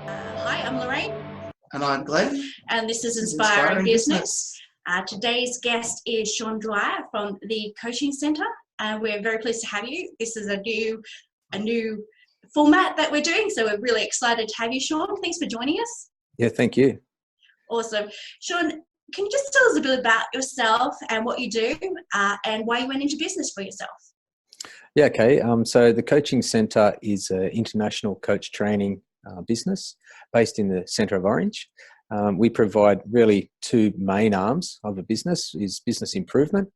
Hi, I'm Lorraine. And I'm Glenn. And this is Inspiring Business. Today's guest is Shawn Dwyer from the Coaching Centre, and we're very pleased to have you. This is a new format that we're doing, so we're really excited to have you, Shawn. Thanks for joining us. Yeah, thank you. Awesome. Shawn, can you just tell us a bit about yourself and what you do and why you went into business for yourself? Yeah, okay. So the Coaching Centre is an international coach training business based in the centre of Orange. We provide really two main arms of a business: is business improvement,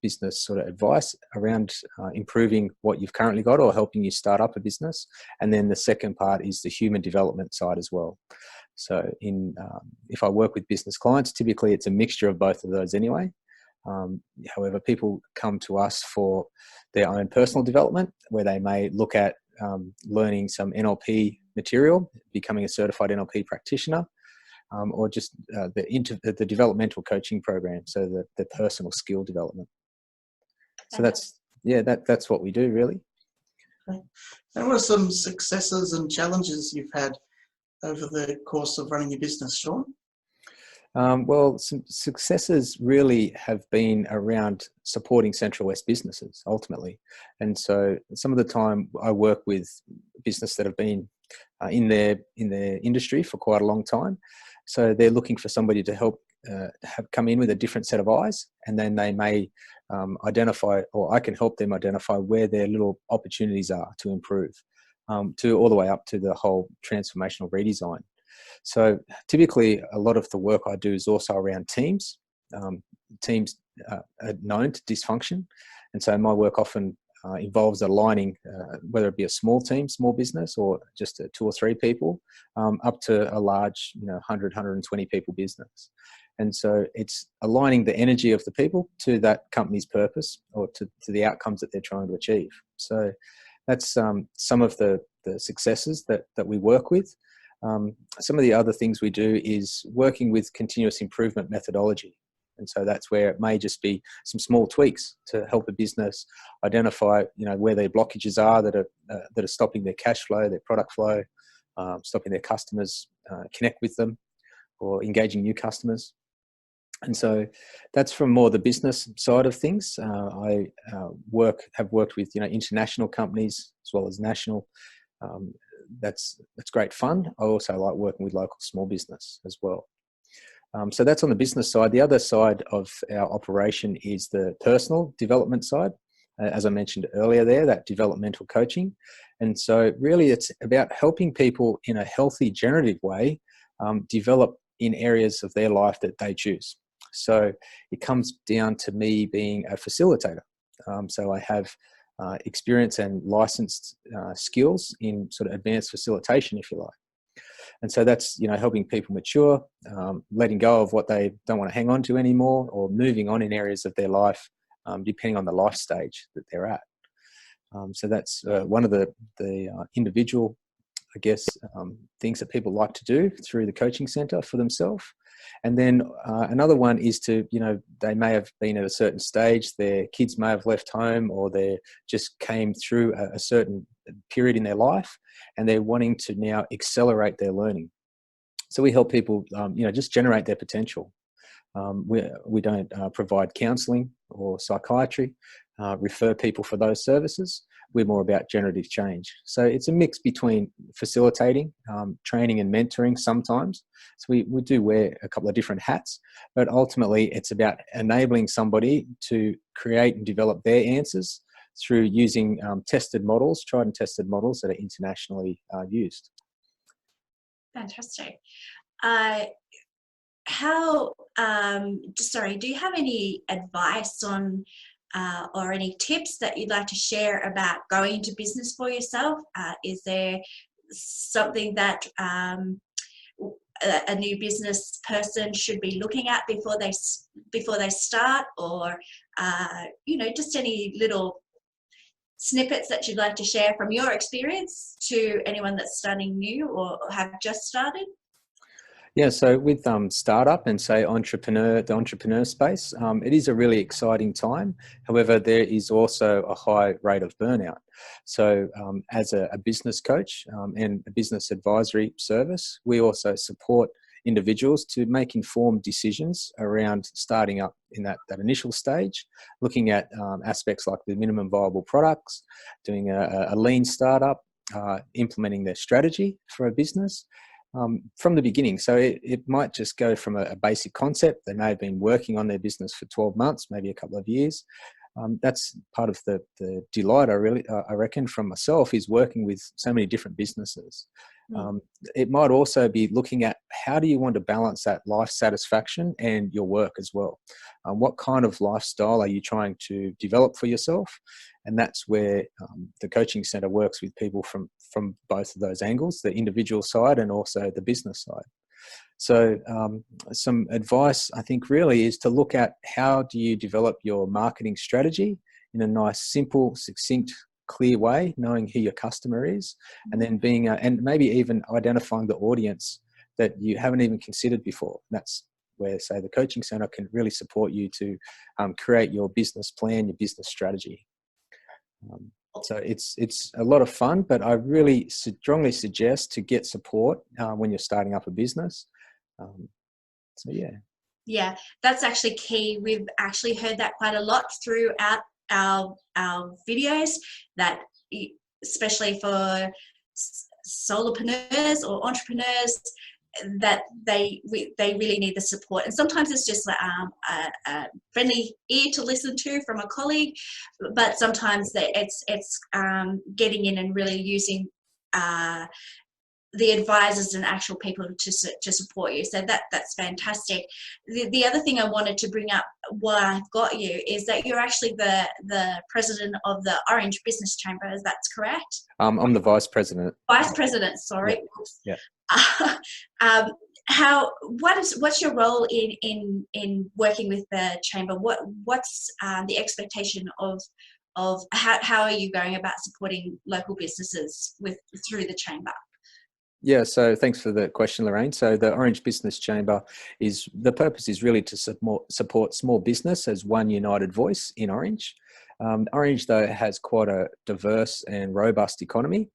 business sort of advice around improving what you've currently got or helping you start up a business. And then the second part is the human development side as well. So if I work with business clients, typically it's a mixture of both of those anyway. However, people come to us for their own personal development, where they may look at learning some NLP material, becoming a certified NLP practitioner, or just the developmental coaching program, so the personal skill development. So that's what we do, really. Okay. And what are some successes and challenges you've had over the course of running your business, Shawn? Well, some successes really have been around supporting Central West businesses ultimately. And so some of the time I work with business that have been in their industry for quite a long time. So they're looking for somebody to help come in with a different set of eyes, and then they may identify, or I can help them identify where their little opportunities are to improve, to all the way up to the whole transformational redesign. So typically a lot of the work I do is also around teams. Teams are known to dysfunction. And so my work often involves aligning, whether it be a small team, small business, or just 2 or 3 people, up to a large, 100, 120 people business. And so it's aligning the energy of the people to that company's purpose, or to the outcomes that they're trying to achieve. So that's some of the successes that we work with. Some of the other things we do is working with continuous improvement methodology. And so that's where it may just be some small tweaks to help a business identify, where their blockages are that are stopping their cash flow, their product flow, stopping their customers connect with them, or engaging new customers. And so that's from more the business side of things. I have worked with international companies as well as national. That's great fun. I also like working with local small business as well. So that's on the business side. The other side of our operation is the personal development side. As I mentioned earlier there, that developmental coaching. And so really it's about helping people in a healthy, generative way develop in areas of their life that they choose. So it comes down to me being a facilitator. So I have experience and licensed skills in sort of advanced facilitation, if you like. And so that's, helping people mature, letting go of what they don't want to hang on to anymore, or moving on in areas of their life, depending on the life stage that they're at. So that's one of the individual, I guess, things that people like to do through the coaching centre for themselves. And then another one is to, they may have been at a certain stage, their kids may have left home, or they just came through a certain period in their life, and they're wanting to now accelerate their learning. So we help people, just generate their potential. We don't provide counselling or psychiatry, refer people for those services. We're more about generative change. So it's a mix between facilitating, training and mentoring sometimes. So we do wear a couple of different hats, but ultimately it's about enabling somebody to create and develop their answers through using tested models, tried and tested models that are internationally used. Fantastic. Do you have any advice on or any tips that you'd like to share about going into business for yourself? Is there something that a new business person should be looking at before they start, or just any little snippets that you'd like to share from your experience to anyone that's starting new or have just started? Yeah, so with startup and say the entrepreneur space, it is a really exciting time. However, there is also a high rate of burnout. So as a business coach and a business advisory service, we also support individuals to make informed decisions around starting up in that initial stage, looking at aspects like the minimum viable products, doing a lean startup, implementing their strategy for a business from the beginning. So it might just go from a basic concept. They may have been working on their business for 12 months, maybe a couple of years. That's part of the delight I reckon from myself is working with so many different businesses. It might also be looking at how do you want to balance that life satisfaction and your work as well. What kind of lifestyle are you trying to develop for yourself? And that's where the coaching centre works with people from both of those angles, the individual side and also the business side. So some advice, I think, really is to look at how do you develop your marketing strategy in a nice, simple, succinct, clear way, knowing who your customer is, and then being, and maybe even identifying the audience that you haven't even considered before. That's where, say, the coaching center can really support you to create your business plan, your business strategy. So it's a lot of fun, but I really strongly suggest to get support when you're starting up a business. So yeah. Yeah, that's actually key. We've actually heard that quite a lot throughout our videos, that especially for solopreneurs or entrepreneurs, that they really need the support. And sometimes it's just a friendly ear to listen to from a colleague, but sometimes it's getting in and really using the advisors and actual people to support you. So that's fantastic. The other thing I wanted to bring up while I've got you is that you're actually the president of the Orange Business Chamber. Is that correct? I'm the vice president. Vice president, sorry. Yeah. What's your role in working with the chamber? What's the expectation of how are you going about supporting local businesses through the chamber? Yeah, so thanks for the question, Lorraine. So the Orange Business Chamber the purpose is really to support small business as one united voice in Orange. Orange, though, has quite a diverse and robust economy.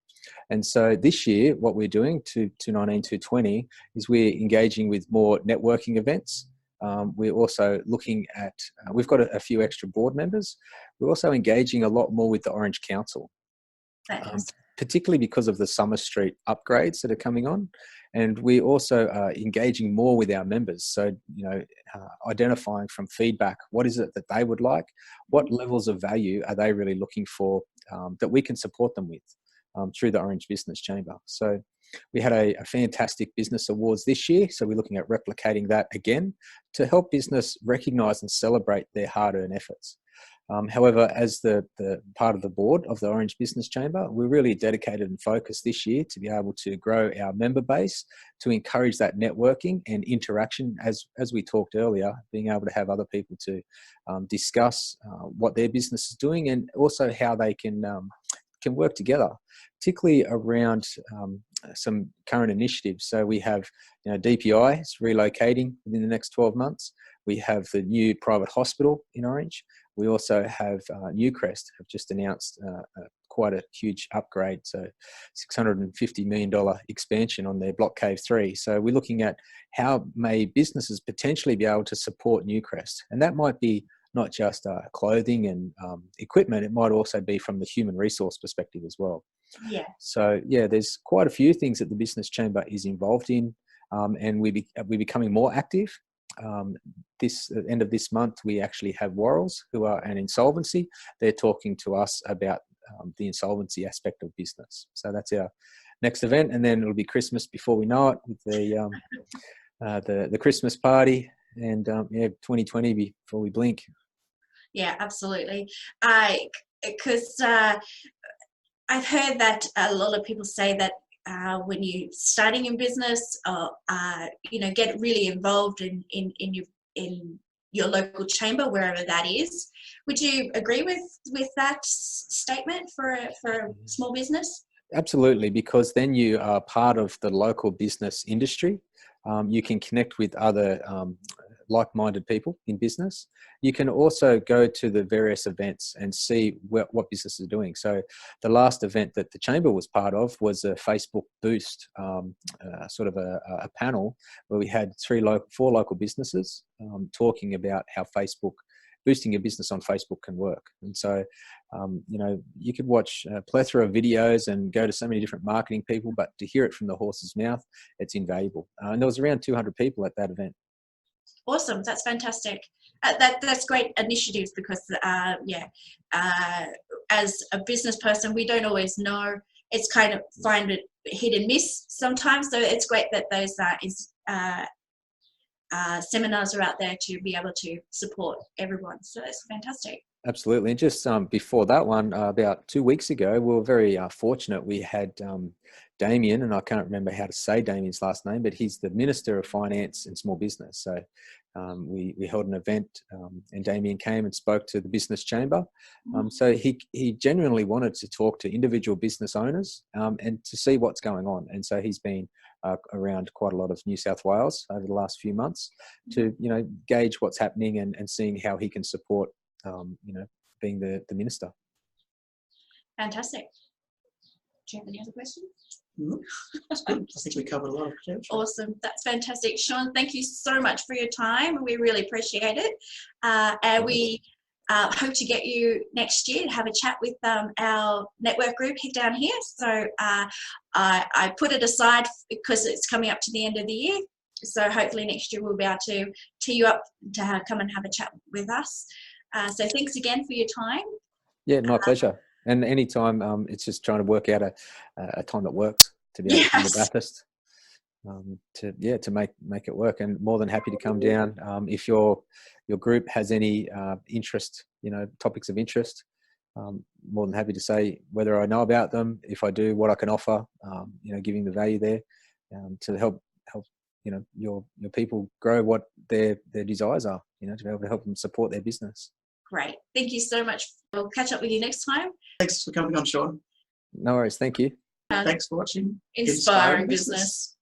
And so this year, what we're doing, 219-220, is we're engaging with more networking events. We're also looking at, we've got a few extra board members. We're also engaging a lot more with the Orange Council. Particularly because of the Summer Street upgrades that are coming on. And we also are engaging more with our members. So, identifying from feedback, what is it that they would like? What levels of value are they really looking for that we can support them with through the Orange Business Chamber? So we had a fantastic business awards this year. So we're looking at replicating that again to help business recognise and celebrate their hard-earned efforts. However, as the part of the board of the Orange Business Chamber, we're really dedicated and focused this year to be able to grow our member base, to encourage that networking and interaction, as we talked earlier, being able to have other people to discuss what their business is doing and also how they can work together, particularly around some current initiatives. So we have DPI is relocating within the next 12 months. We have the new private hospital in Orange. We also have Newcrest have just announced quite a huge upgrade, so $650 million expansion on their Block Cave 3. So we're looking at how may businesses potentially be able to support Newcrest. And that might be not just clothing and equipment, it might also be from the human resource perspective as well. Yeah. So yeah, there's quite a few things that the Business Chamber is involved in, and we're becoming more active. This end of this month, we actually have Worrells, who are an insolvency. They're talking to us about the insolvency aspect of business. So that's our next event, and then it'll be Christmas before we know it with the Christmas party, and 2020 before we blink. Yeah, absolutely. Because I've heard that a lot of people say that when you're starting in business, get really involved in your local chamber, wherever that is. Would you agree with that statement for a small business? Absolutely, because then you are part of the local business industry. You can connect with other like-minded people in business. You can also go to the various events and see what businesses are doing. So the last event that the Chamber was part of was a Facebook Boost, sort of a panel where we had 4 local businesses talking about how boosting your business on Facebook can work. And so, you could watch a plethora of videos and go to so many different marketing people, but to hear it from the horse's mouth, it's invaluable. And there was around 200 people at that event. Awesome, that's fantastic. That's great initiatives because, as a business person, we don't always know. It's kind of find it hit and miss sometimes. So it's great that those seminars are out there to be able to support everyone. So it's fantastic. Absolutely. And just before that one, about 2 weeks ago, we were very fortunate. We had Damien, and I can't remember how to say Damien's last name, but he's the Minister of Finance and Small Business. So we held an event and Damien came and spoke to the Business Chamber. So he genuinely wanted to talk to individual business owners and to see what's going on. And so he's been around quite a lot of New South Wales over the last few months to, gauge what's happening and seeing how he can support being the minister. Fantastic. Do you have any other questions? No, that's good. I think we covered a lot of potential. Awesome. That's fantastic. Shawn, thank you so much for your time. We really appreciate it. And we hope to get you next year to have a chat with our network group down here. So I put it aside because it's coming up to the end of the year. So hopefully next year we'll be able to tee you up to come and have a chat with us. So thanks again for your time. Yeah, my pleasure. And anytime, it's just trying to work out a time that works to be able to come to Bathurst, to make it work. And more than happy to come down. If your group has any interest, topics of interest, more than happy to say whether I know about them, if I do, what I can offer, giving the value there to help your people grow what their desires are, to be able to help them support their business. Great. Thank you so much. We'll catch up with you next time. Thanks for coming on, Shawn. No worries. Thank you. Thanks for watching Inspiring Business.